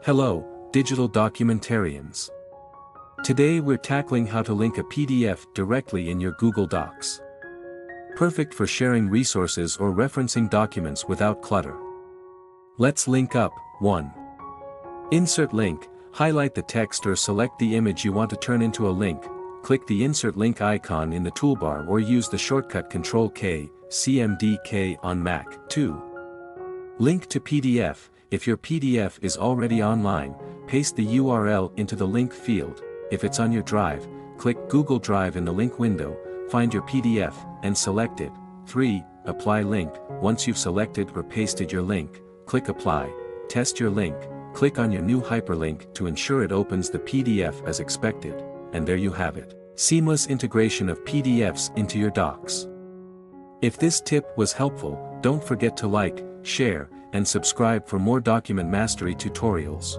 Hello, digital documentarians. Today we're tackling how to link a PDF directly in your Google Docs. Perfect for sharing resources or referencing documents without clutter. Let's link up. 1. Insert link. Highlight the text or select the image you want to turn into a link. Click the Insert Link icon in the toolbar or use the shortcut Ctrl-K, CMD-K on Mac. 2. Link to PDF. If your PDF is already online, paste the URL into the link field. If it's on your drive, click Google Drive in the link window, find your PDF, and select it. 3. Apply link. Once you've selected or pasted your link, click Apply. Test your link. Click on your new hyperlink to ensure it opens the PDF as expected. And there you have it. Seamless integration of PDFs into your docs. If this tip was helpful, don't forget to like, share, and subscribe for more document mastery tutorials.